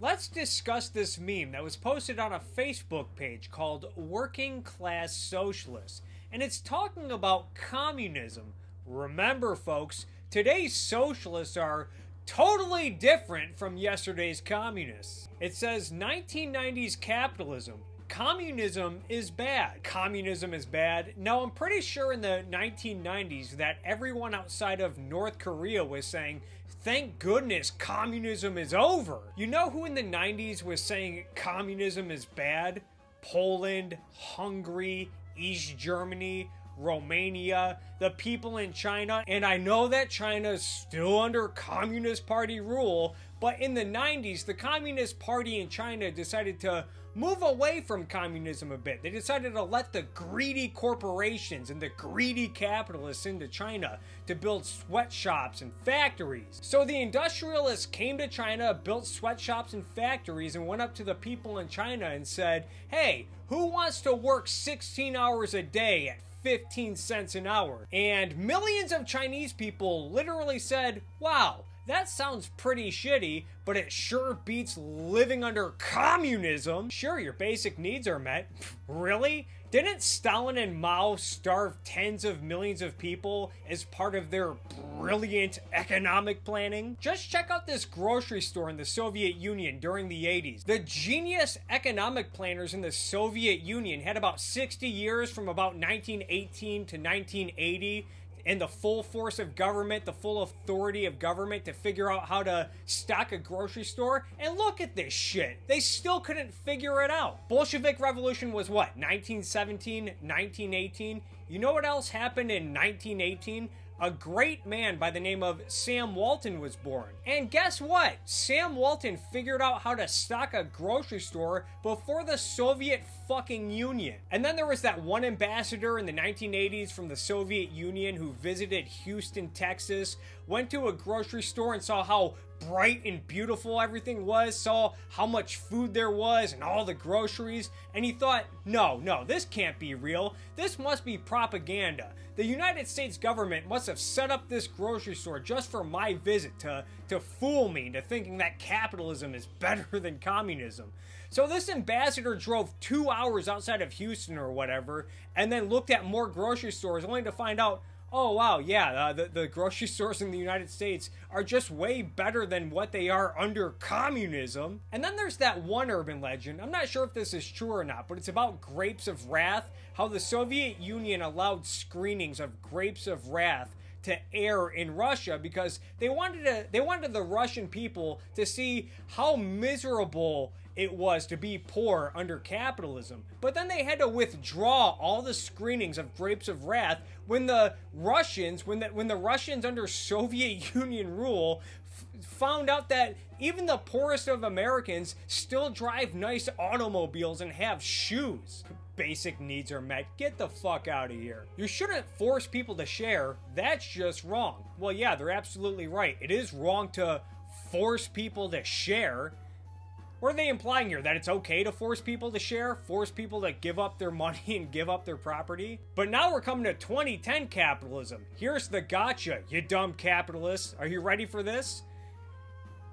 Let's discuss this meme that was posted on a Facebook page called Working Class Socialists, and it's talking about communism. Remember, folks, today's socialists are totally different from yesterday's communists. It says 1990s capitalism. Communism is bad. Communism is bad. Now, I'm pretty sure in the 1990s that everyone outside of North Korea was saying, thank goodness communism is over. You know who in the 90s was saying communism is bad? Poland, Hungary, East Germany, Romania, the people in China. And I know that China's still under Communist Party rule, but in the 90s, the Communist Party in China decided to move away from communism a bit. They decided to let the greedy corporations and the greedy capitalists into China to build sweatshops and factories. So the industrialists came to China, built sweatshops and factories, and went up to the people in China and said, hey, who wants to work 16 hours a day at 15 cents an hour? And millions of Chinese people literally said, wow, that sounds pretty shitty, but it sure beats living under communism. Sure, your basic needs are met. Really? Didn't Stalin and Mao starve tens of millions of people as part of their brilliant economic planning? Just check out this grocery store in the Soviet Union during the 80s. The genius economic planners in the Soviet Union had about 60 years from about 1918 to 1980 and the full force of government, the full authority of government to figure out how to stock a grocery store. And look at this shit. They still couldn't figure it out. Bolshevik Revolution was what, 1917, 1918? You know what else happened in 1918? A great man by the name of Sam Walton was born. And guess what? Sam Walton figured out how to stock a grocery store before the Soviet fucking Union. And then there was that one ambassador in the 1980s from the Soviet Union who visited Houston, Texas, went to a grocery store and saw how bright and beautiful everything was, saw how much food there was and all the groceries, and he thought, no, this can't be real. This must be propaganda. The United States government must have set up this grocery store just for my visit to fool me into thinking that capitalism is better than communism. So this ambassador drove 2 hours outside of Houston or whatever, and then looked at more grocery stores only to find out, oh wow, yeah, the grocery stores in the United States are just way better than what they are under communism. And then there's that one urban legend, I'm not sure if this is true or not, but it's about grapes of wrath, how the Soviet Union allowed screenings of grapes of wrath to air in Russia because they wanted the Russian people to see how miserable it was to be poor under capitalism. But then they had to withdraw all the screenings of Grapes of Wrath when the Russians, when the Russians under Soviet Union rule found out that even the poorest of Americans still drive nice automobiles and have shoes. Basic needs are met. Get the fuck out of here. You shouldn't force people to share. That's just wrong. Well, yeah, they're absolutely right. It is wrong to force people to share. What are they implying here? That it's okay to force people to share? Force people to give up their money and give up their property? But now we're coming to 2010 capitalism. Here's the gotcha, you dumb capitalists. Are you ready for this?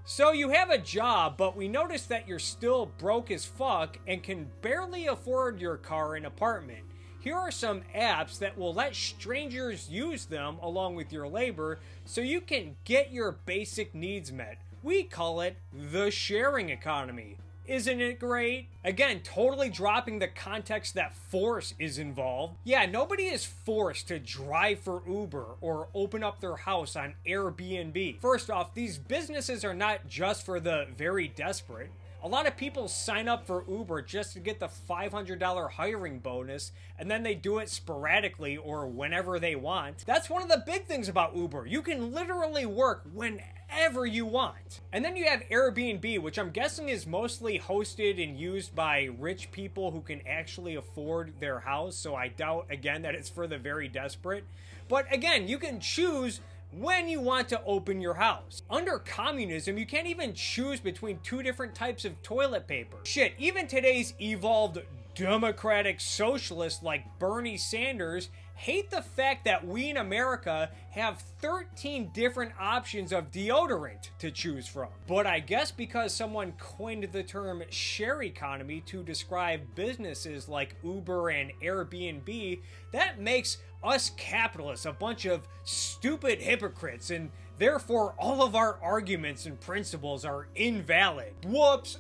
So you have a job, but we notice that you're still broke as fuck and can barely afford your car and apartment. Here are some apps that will let strangers use them along with your labor so you can get your basic needs met. We call it the sharing economy. Isn't it great? Again, totally dropping the context that force is involved. Yeah, nobody is forced to drive for Uber or open up their house on Airbnb. First off, these businesses are not just for the very desperate. A lot of people sign up for Uber just to get the $500 hiring bonus, and then they do it sporadically or whenever they want. That's one of the big things about Uber. You can literally work whenever you want. And then you have Airbnb, which I'm guessing is mostly hosted and used by rich people who can actually afford their house, so I doubt, again, that it's for the very desperate. But again, you can choose when you want to open your house. Under communism, you can't even choose between two different types of toilet paper. Shit, even today's evolved democratic socialists like Bernie Sanders hate the fact that we in America have 13 different options of deodorant to choose from. But I guess because someone coined the term share economy to describe businesses like Uber and Airbnb, that makes us capitalists a bunch of stupid hypocrites, and therefore all of our arguments and principles are invalid. Whoops.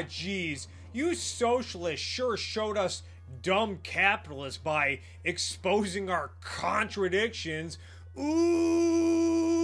Jeez. You socialists sure showed us dumb capitalists by exposing our contradictions. Ooh.